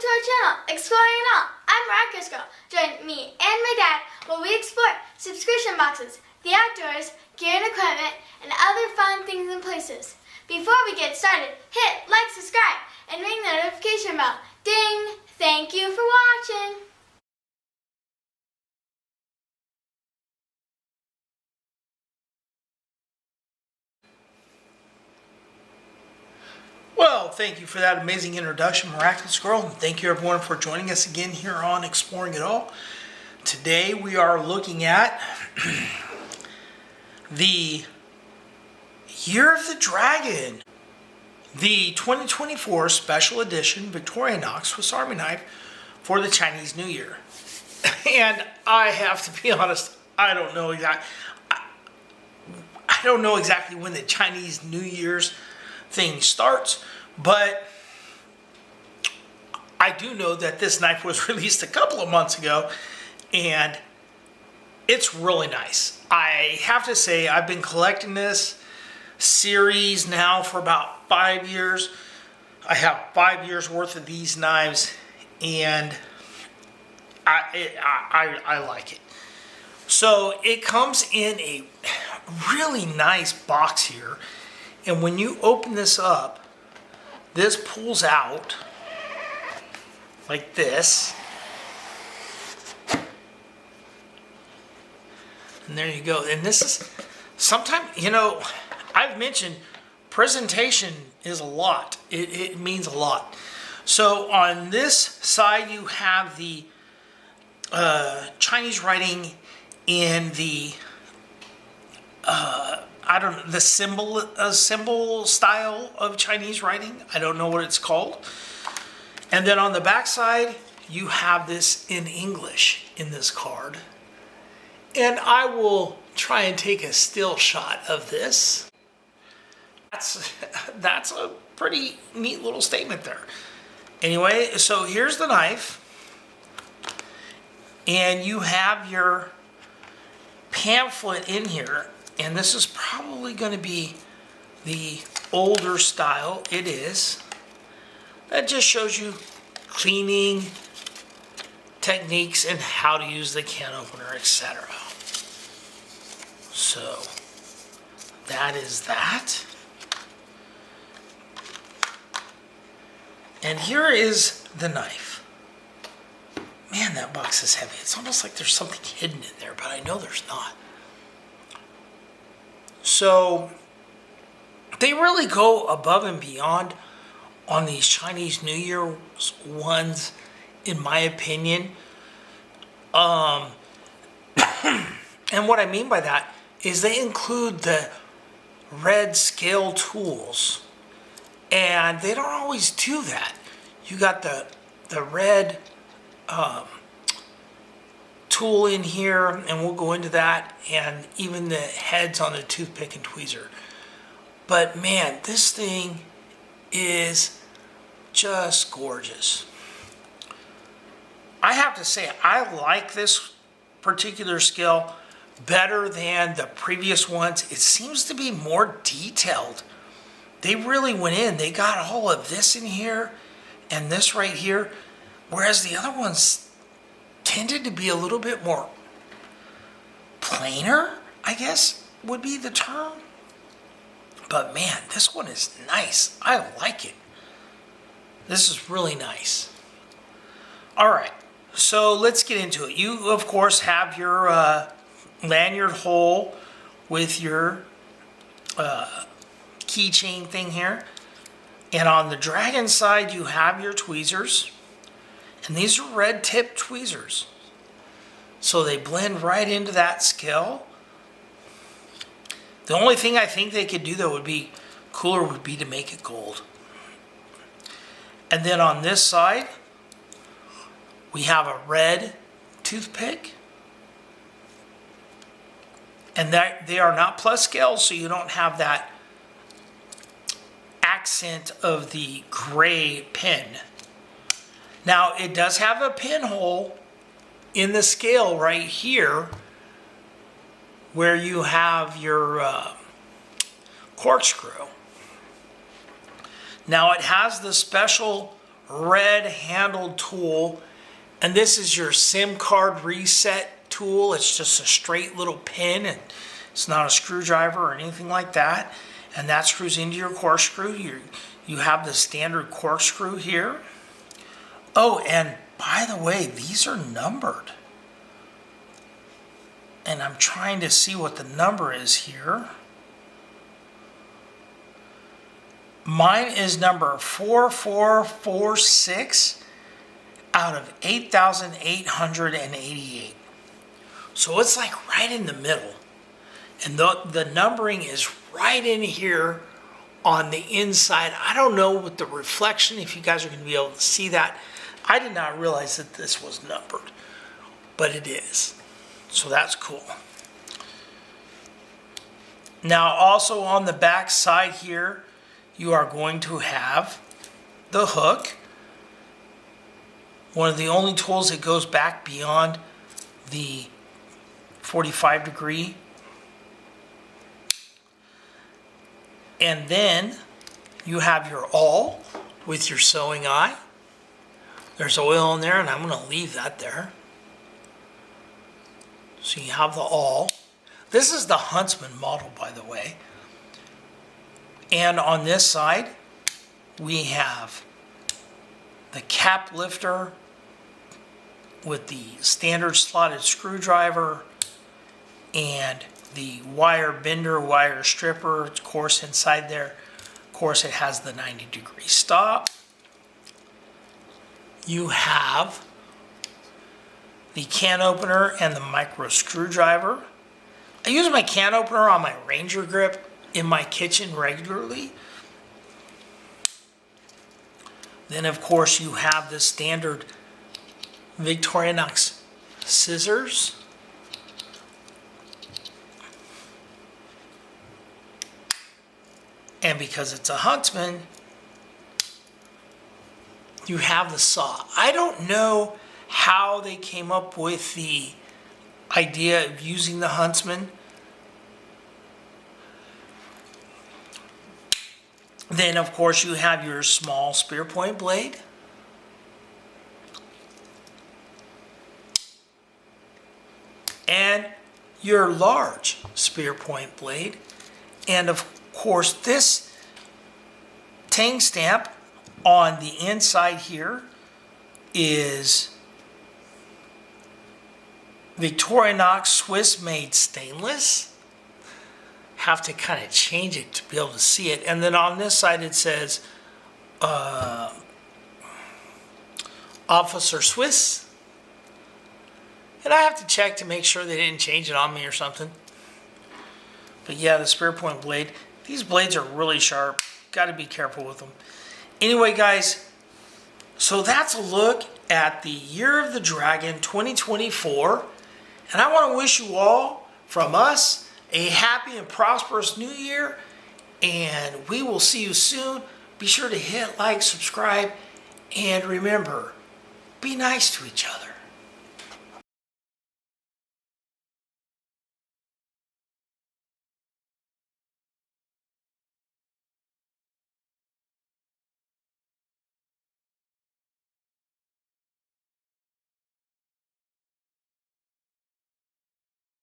to our channel, Exploring All. I'm Marcus Girl. Join me and my dad while we explore subscription boxes, the outdoors, gear and equipment, and other fun things and places. Before we get started, hit like, subscribe, and ring the notification bell. Ding! Thank you for watching! Well, thank you for that amazing introduction, Miraculous Girl, and thank you everyone for joining us again here on Exploring It All. Today we are looking at the Year of the Dragon, the 2024 Special Edition Victorinox Swiss Army knife for the Chinese New Year. And I have to be honest, I don't know exactly when the Chinese New Year's thing starts, but I do know that this knife was released a couple of months ago and it's really nice. I have to say, I've been collecting this series now for about 5 years. I have 5 years worth of these knives and I like it. So it comes in a really nice box here. And when you open this up, this pulls out like this. And there you go. And this is, sometimes, I've mentioned presentation is a lot. It means a lot. So on this side, you have the Chinese writing in the the symbol style of Chinese writing. I don't know what it's called. And then on the back side, you have this in English in this card. And I will try and take a still shot of this. That's a pretty neat little statement there. Anyway, so here's the knife. And you have your pamphlet in here. And this is probably going to be the older style. It is. That just shows you cleaning techniques and how to use the can opener, etc. So that is that. And here is the knife. Man, that box is heavy. It's almost like there's something hidden in there, but I know there's not. So they really go above and beyond on these Chinese New Year ones, in my opinion. And what I mean by that is they include the red scale tools. And they don't always do that. You got the red tool in here, and we'll go into that, and even the heads on the toothpick and tweezer. But man, this thing is just gorgeous. I have to say, I like this particular scale better than the previous ones. It seems to be more detailed. They really went in. They got all of this in here and this right here, whereas the other ones tended to be a little bit more plainer, I guess would be the term. But man, this one is nice. I like it. This is really nice. All right, so let's get into it. You, of course, have your lanyard hole with your keychain thing here. And on the Dragon side, you have your tweezers. And these are red tip tweezers. So they blend right into that scale. The only thing I think they could do that would be cooler would be to make it gold. And then on this side, we have a red toothpick. And that they are not plus scale, so you don't have that accent of the gray pen. Now, it does have a pinhole in the scale right here where you have your corkscrew. Now, it has the special red handled tool. And this is your SIM card reset tool. It's just a straight little pin, and it's not a screwdriver or anything like that. And that screws into your corkscrew. You have the standard corkscrew here. Oh, and by the way, these are numbered. And I'm trying to see what the number is here. Mine is number 4446 out of 8,888. So it's like right in the middle. And the numbering is right in here on the inside. I don't know with the reflection if you guys are going to be able to see that. I did not realize that this was numbered, but it is. So that's cool. Now also on the back side here, you are going to have the hook. One of the only tools that goes back beyond the 45 degree. And then you have your awl with your sewing eye. There's oil in there, and I'm going to leave that there. So you have the awl. This is the Huntsman model, by the way. And on this side, we have the cap lifter with the standard slotted screwdriver and the wire bender, wire stripper. Of course, inside there, of course, it has the 90-degree stop. You have the can opener and the micro screwdriver. I use my can opener on my Ranger grip in my kitchen regularly. Then of course you have the standard Victorinox scissors. And because it's a Huntsman, you have the saw. I don't know how they came up with the idea of using the Huntsman. Then of course you have your small spear point blade. And your large spear point blade. And of course this tang stamp on the inside here is Victorinox Swiss made stainless. Have to kind of change it to be able to see it. And then on this side it says Officer Swiss. And I have to check to make sure they didn't change it on me or something. But yeah, the spear point blade. These blades are really sharp. Got to be careful with them. Anyway, guys, so that's a look at the Year of the Dragon 2024. And I want to wish you all, from us, a happy and prosperous new year. And we will see you soon. Be sure to hit like, subscribe, and remember, be nice to each other.